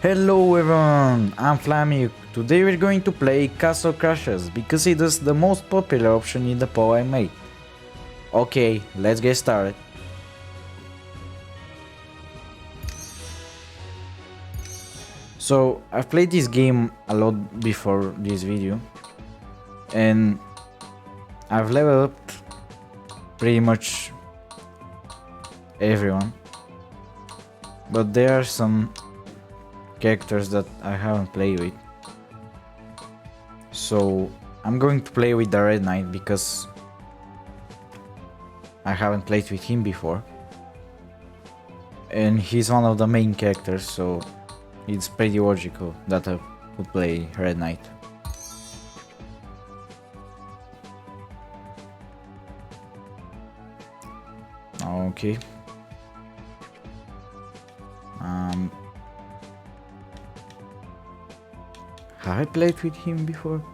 Hello everyone, I'm Flammy. Today we're going to play Castle Crashers because it is the most popular option in the poll I made. Okay, let's get started. So I've played this game a lot before this video and I've leveled up pretty much everyone, but there are some characters that I haven't played with. So I'm going to play with the Red Knight because I haven't played with him before. And he's one of the main characters, so it's pretty logical that I would play Red Knight. Okay. Have I played with him before?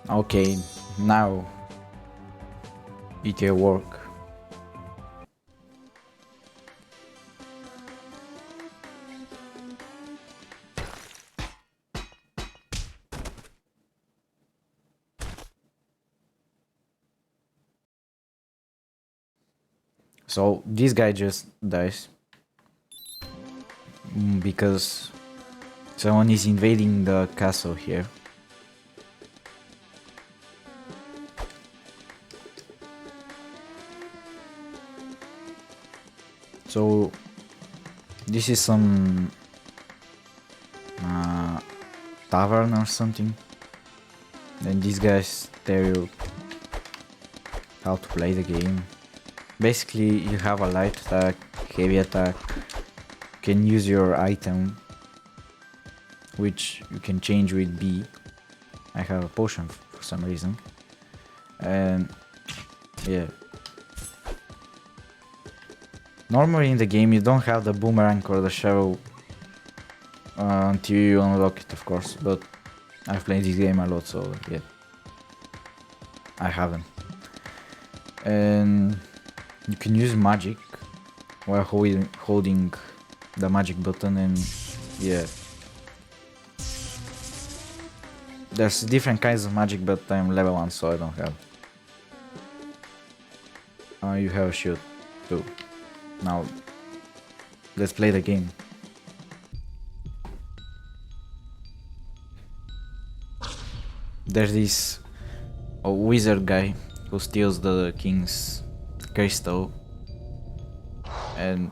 Okay, now it will work. So this guy just dies because someone is invading the castle here. So this is some tavern or something, and these guys tell you how to play the game. Basically, you have a light attack, heavy attack, you can use your item, which you can change with B. I have a potion for some reason, and yeah. Normally in the game you don't have the boomerang or the shovel until you unlock it, of course, but I've played this game a lot, so yeah, I haven't. And you can use magic while holding the magic button, and yeah. There's different kinds of magic, but I'm level 1, so I don't have. You have a shield too. Now, let's play the game. There's this wizard guy who steals the king's crystal, and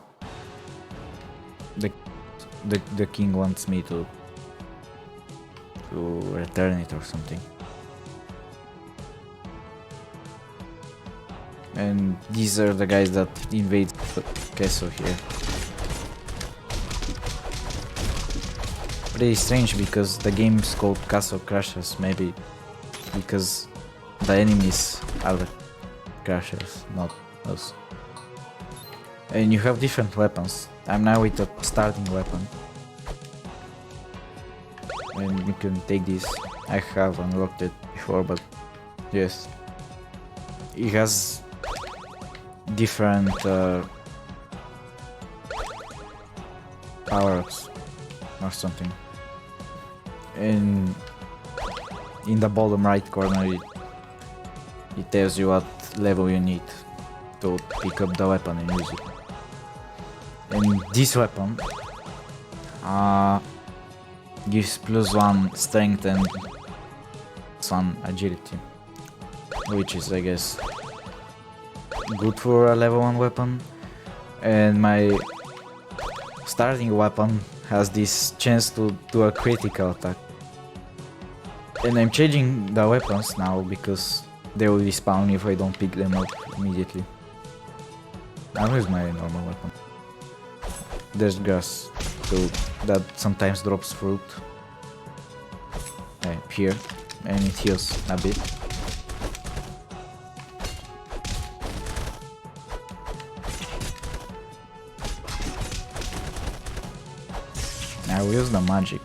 the king wants me to return it or something. And these are the guys that invade the castle here. Pretty strange because the game is called Castle Crashers, maybe because the enemies are the crashers, not us. And you have different weapons. I'm now with a starting weapon. And you can take this. I have unlocked it before, but yes. It has different power-ups or something. And in the bottom right corner it tells you what level you need to pick up the weapon and use it. And this weapon gives +1 strength and +1 agility, which is, I guess, good for a level 1 weapon. And my starting weapon has this chance to do a critical attack. And I'm changing the weapons now because they will respawn if I don't pick them up immediately. I'll use my normal weapon. There's grass too that sometimes drops fruit here, and it heals a bit. I will use the magic.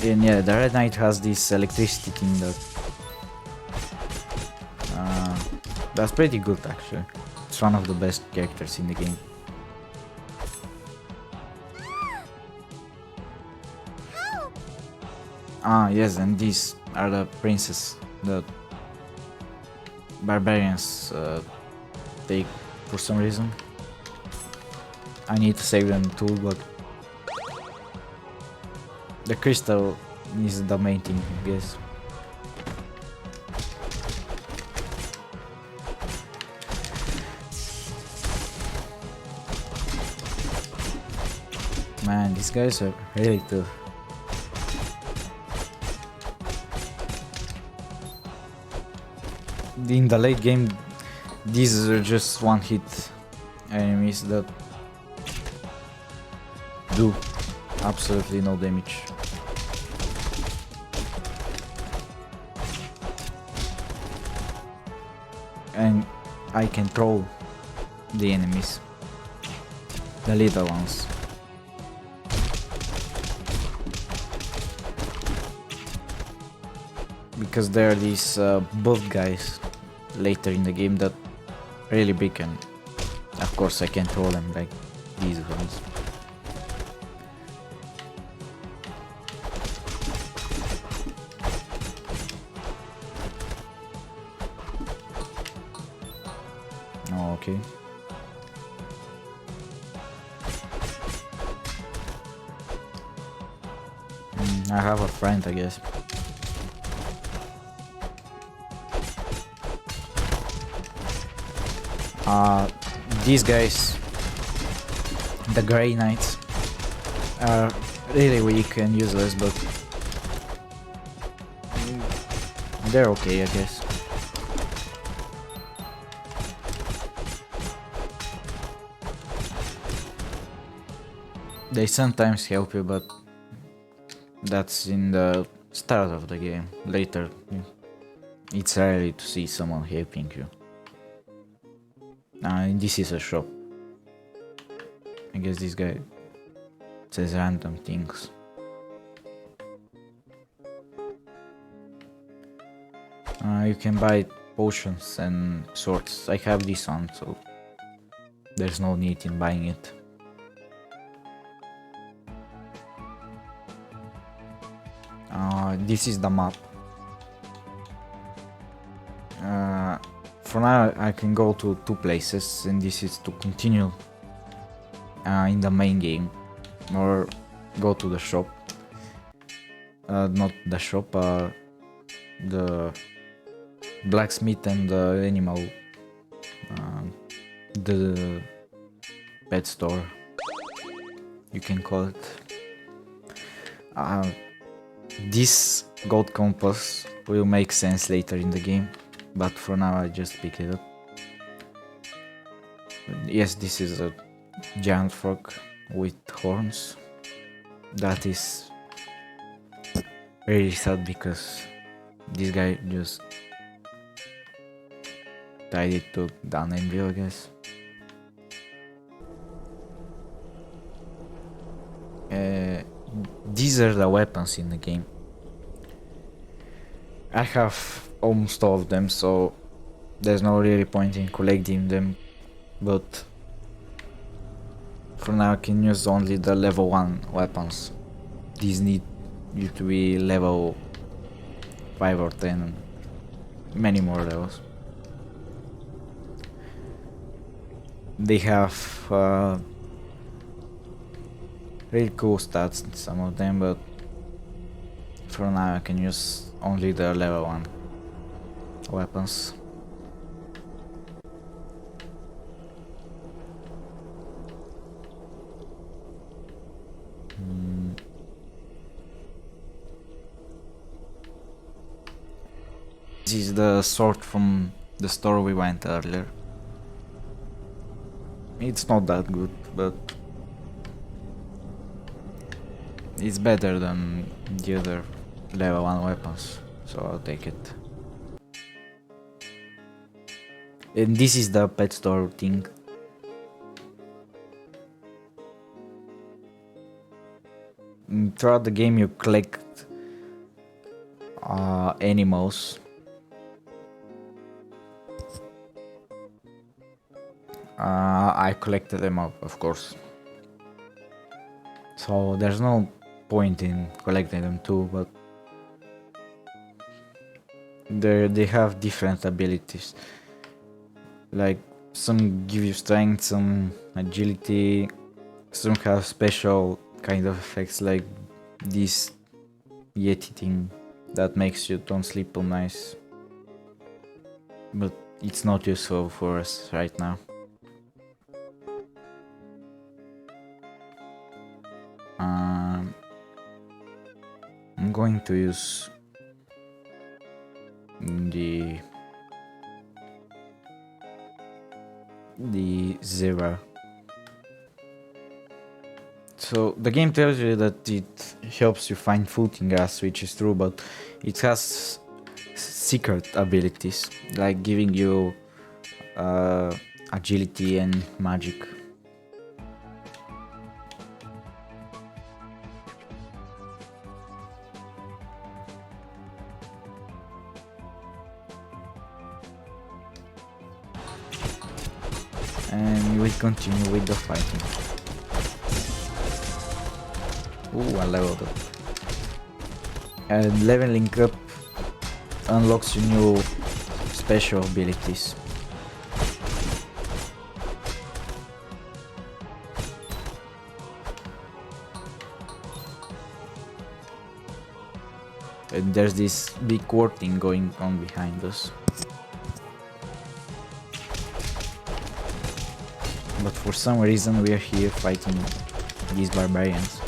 And yeah, the Red Knight has this electricity thing that that's pretty good actually. It's one of the best characters in the game. Ah yes, and these are the princes that barbarians take for some reason. I need to save them too, but the crystal is the main thing, I guess. Man, these guys are really tough. In the late game, these are just one-hit enemies that do absolutely no damage. And I can throw the enemies, the little ones. Because there are these buff guys later in the game that are really big, and of course I can't throw them like these ones. Oh, okay. I have a friend, I guess. These guys, the Grey Knights, are really weak and useless, but they're okay, I guess. They sometimes help you, but that's in the start of the game. Later, it's rare to see someone helping you. This is a shop. I guess this guy says random things. You can buy potions and swords. I have this one, so there's no need in buying it. This is the map. For now I can go to two places, and this is to continue in the main game or go to the shop. Not the shop, the blacksmith and the animal, the pet store, you can call it. This gold compass will make sense later in the game, but for now I just picked it up. Yes, this is a giant frog with horns. That is really sad because this guy just tied it to down and view, I guess. These are the weapons in the game. I have almost all of them, so there's no really point in collecting them, but for now I can use only the level 1 weapons. These need you to be level 5 or 10, many more levels. They have really cool stats, some of them, but for now I can use only the level 1 weapons. This is the sword from the store we went earlier. It's not that good, but it's better than the other level 1 weapons, so I'll take it. And this is the pet store thing. Throughout the game you collect animals. I collected them up, of course. So there's no point in collecting them too, but they have different abilities. Like some give you strength, some agility, some have special kind of effects like this Yeti thing that makes you don't sleep all night. But it's not useful for us right now. I'm going to use the zero. So the game tells you that it helps you find food in grass, which is true, but it has secret abilities like giving you agility and magic. And we continue with the fighting. Ooh, I leveled up. And leveling up unlocks you new special abilities. And there's this big war thing going on behind us. But for some reason we are here fighting these barbarians.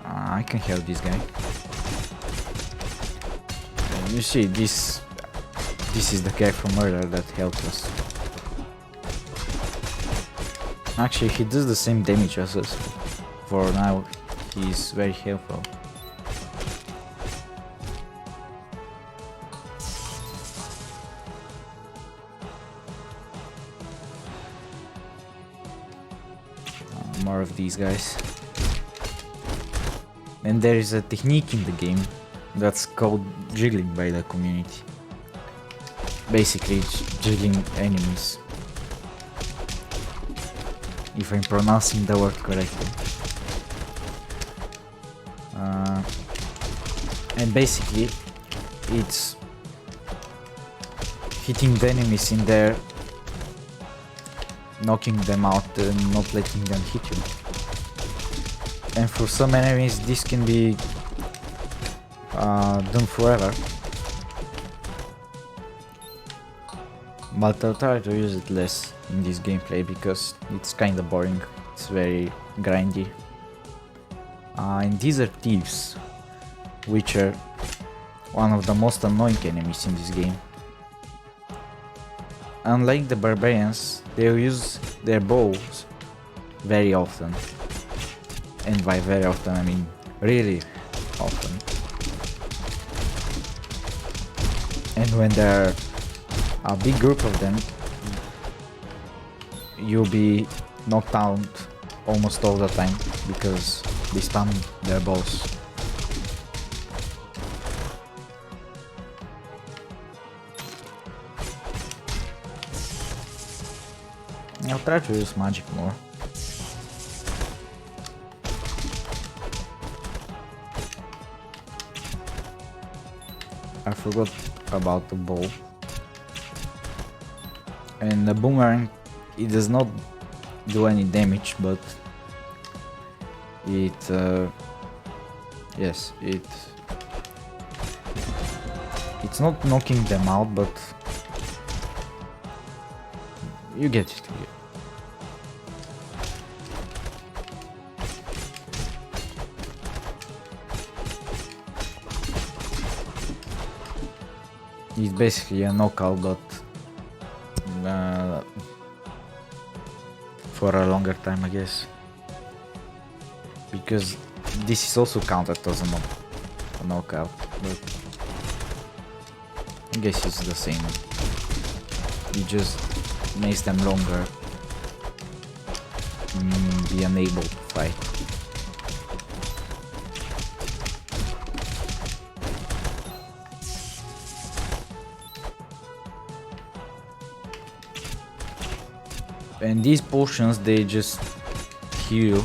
I can help this guy. And you see, this is the guy from earlier that helped us. Actually, he does the same damage as us. For now, he's very helpful. More of these guys. And there is a technique in the game that's called jiggling by the community. Basically, it's jiggling enemies. If I'm pronouncing the word correctly. And basically, it's hitting the enemies in there, knocking them out and not letting them hit you. And for some enemies this can be done forever. But I'll try to use it less in this gameplay because it's kinda boring. It's very grindy. And these are thieves, which are one of the most annoying enemies in this game. Unlike the barbarians, they use their bows very often. And by very often I mean really often. And when there are a big group of them, you'll be knocked out almost all the time because they spam their bows. I'll try to use magic more. I forgot about the bow. And the boomerang, it does not do any damage, but it yes, it's not knocking them out, but you get it. It's basically a knockout, but for a longer time, I guess. Because this is also counted as a knockout, but I guess it's the same. It just makes them longer, be unable to fight. And these potions, they just heal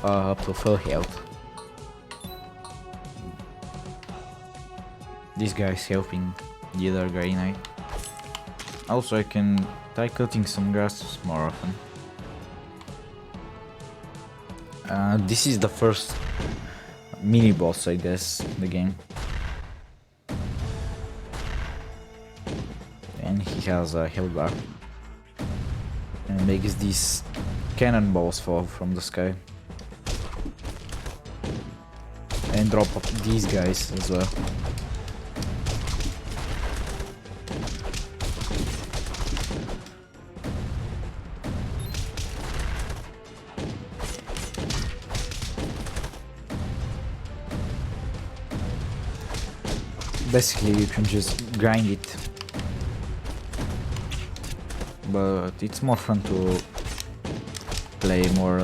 up to full health. This guy is helping the other guy knight. Also, I can try cutting some grass more often. This is the first mini boss, I guess, in the game. And he has a health bar. And makes these cannonballs fall from the sky. And drop these guys as well. Basically, you can just grind it, but it's more fun to play more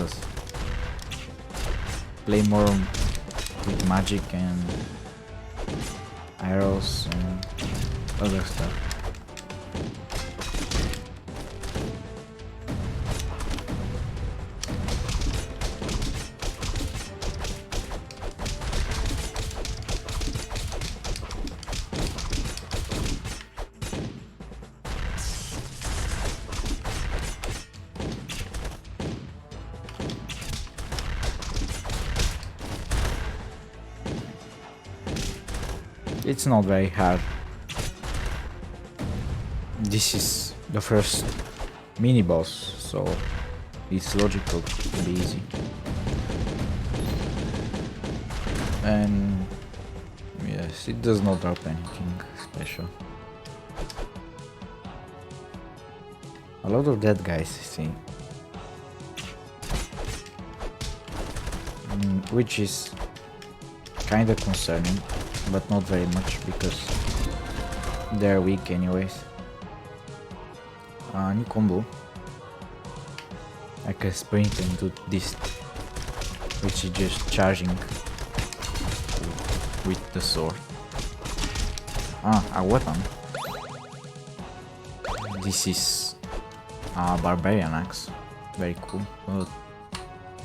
with magic and arrows and other stuff. It's not very hard. This is the first mini boss, so it's logical to be easy. And yes, it does not drop anything special. A lot of dead guys, I see. Which is kinda concerning, but not very much because they're weak anyways. New combo. I can sprint and do this, which is just charging with the sword. A weapon. This is a barbarian axe. Very cool, but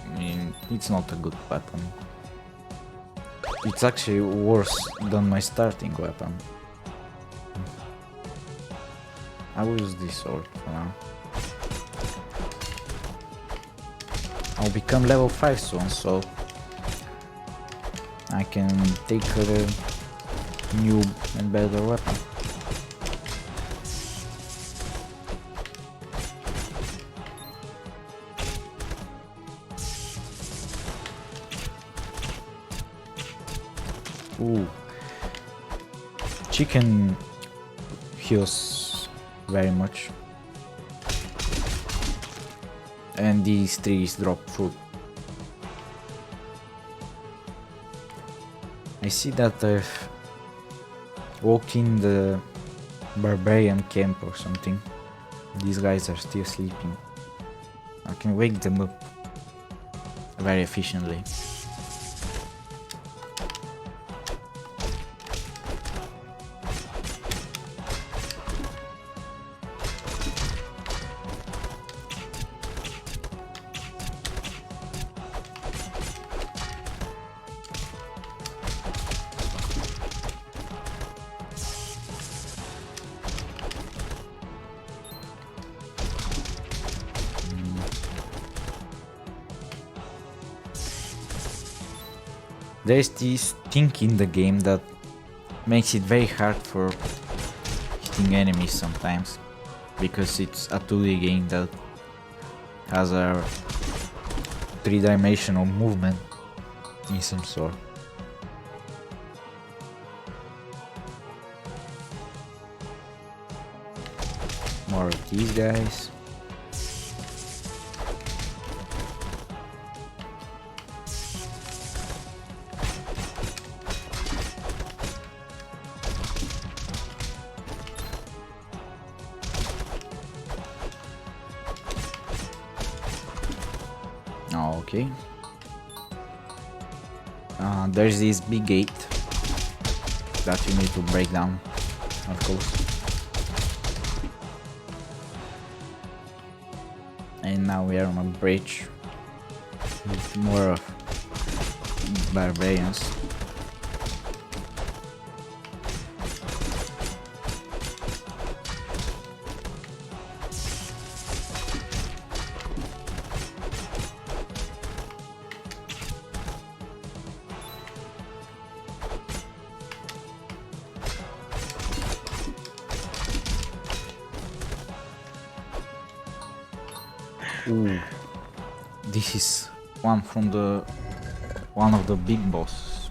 I mean, it's not a good weapon. It's actually worse than my starting weapon. I will use this sword for now. I'll become level 5 soon, so I can take a new and better weapon. Ooh. Chicken heals very much. And these trees drop food. I see that I've walked in the barbarian camp or something. These guys are still sleeping. I can wake them up very efficiently. There's this thing in the game that makes it very hard for hitting enemies sometimes, because it's a 2D game that has a 3-dimensional movement in some sort. More of these guys. Okay. There's this big gate that you need to break down, of course. And now we are on a bridge with more of barbarians. Ooh, this is one of the big bosses.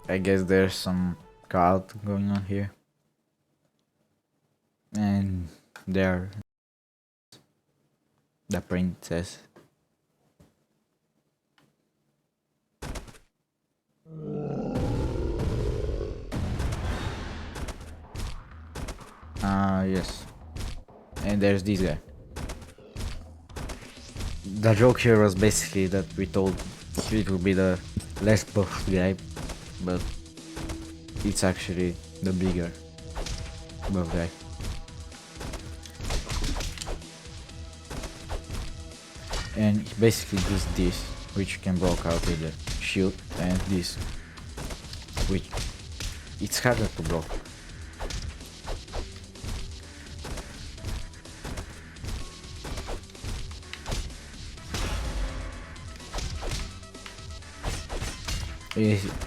I guess there's some cult going on here, and there, the princess. Yes, and there's this guy. The joke here was basically that we told it would be the less buff guy, but it's actually the bigger buff guy. And he basically does this, which you can block out with the shield, and this, which it's harder to block.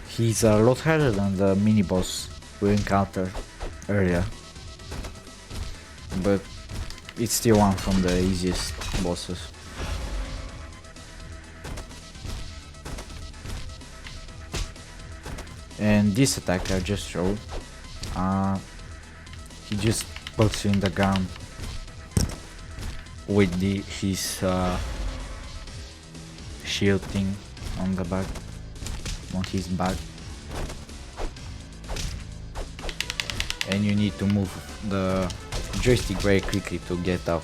He's a lot harder than the mini boss we encountered earlier, but it's still one from the easiest bosses. And this attack I just showed, he just puts you in the ground with his shield thing on the back. On his back, and you need to move the joystick very quickly to get out,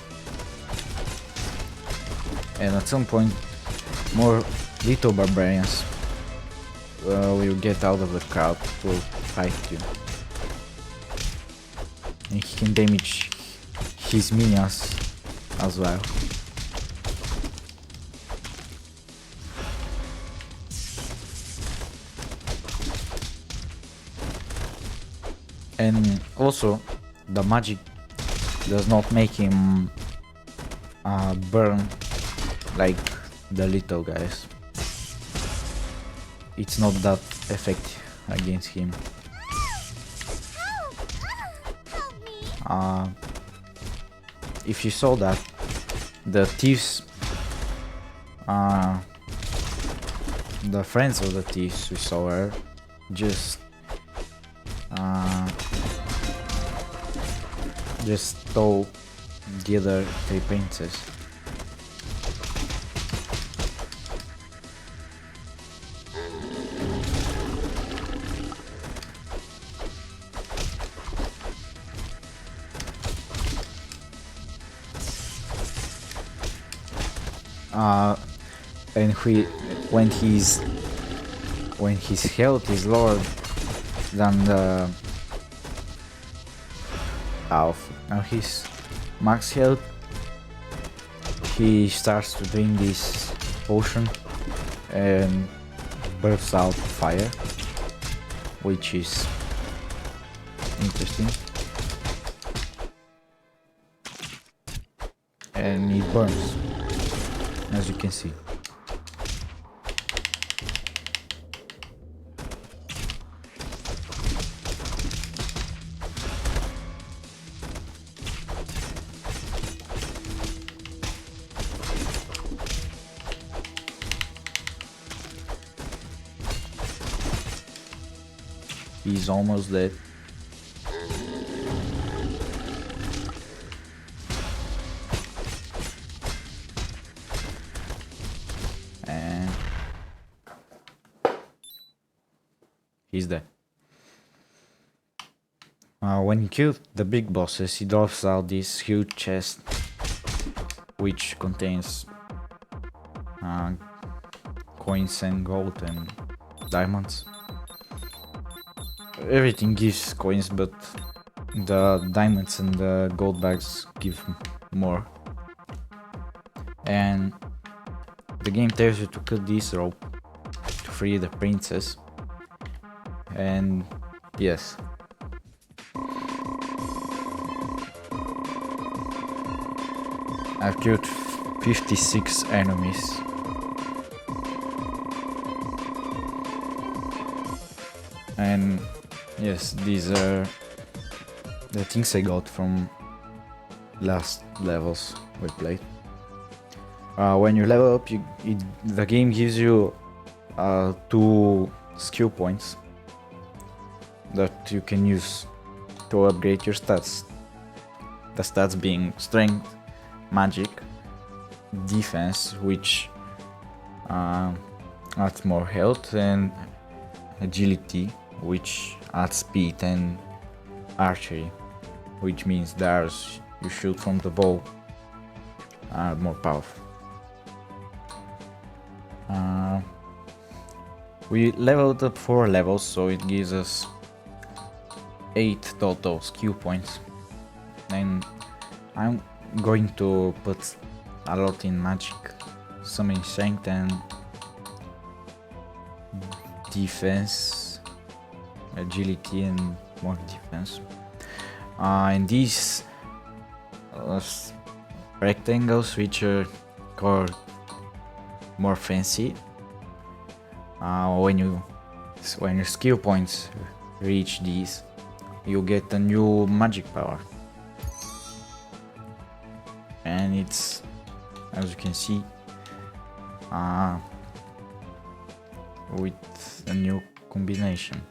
and at some point more little barbarians will get out of the crowd to fight you, and he can damage his minions as well. And also, the magic does not make him burn like the little guys. It's not that effective against him. If you saw that, the thieves, the friends of the thieves we saw her, just stole the other three princes. And when his health is lower than the his max health, he starts to drink this potion and bursts out fire, which is interesting, and it burns, as you can see. He's almost dead. And he's dead. When you kill the big bosses, he drops out this huge chest, which contains coins and gold and diamonds. Everything gives coins, but the diamonds and the gold bags give more. and the game tells you to cut this rope to free the princess. And yes, I've killed 56 enemies. And yes, these are the things I got from last levels we played. When you level up, the game gives you 2 skill points that you can use to upgrade your stats. The stats being strength, magic, defense, which adds more health, and agility, which adds speed, and archery, which means the arrows you shoot from the bow are more powerful. We leveled up 4 levels, so it gives us 8 total skill points, and I'm going to put a lot in magic, some in strength and defense, agility and more defense. And these rectangles, which are called more fancy, when your skill points reach these, you get a new magic power, and it's, as you can see, with a new combination,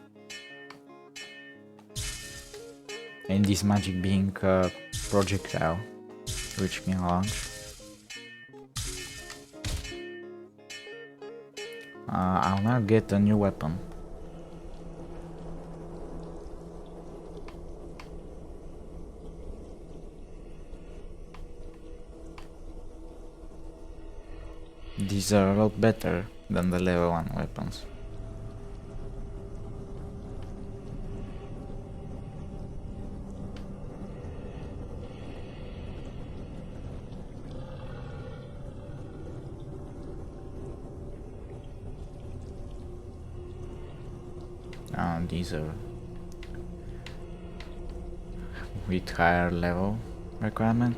and this magic being a projectile which can launch. I'll now get a new weapon. These are a lot better than the level 1 weapons. These are with higher level requirement.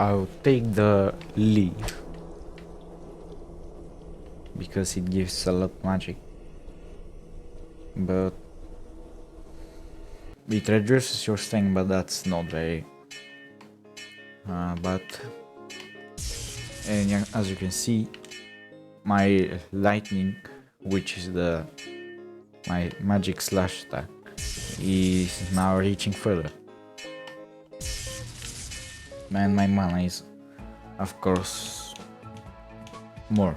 I'll take the leaf because it gives a lot of magic, but it reduces your strength, but that's not very but and as you can see, my lightning, which is my magic slash attack, is now reaching further, and my mana is, of course, more,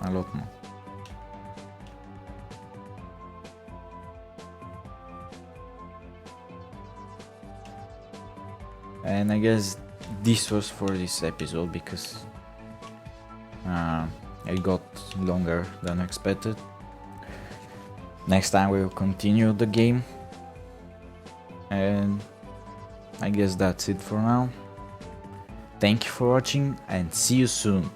a lot more. And I guess this was for this episode because it got longer than expected. Next time we will continue the game, and I guess that's it for now. Thank you for watching and see you soon.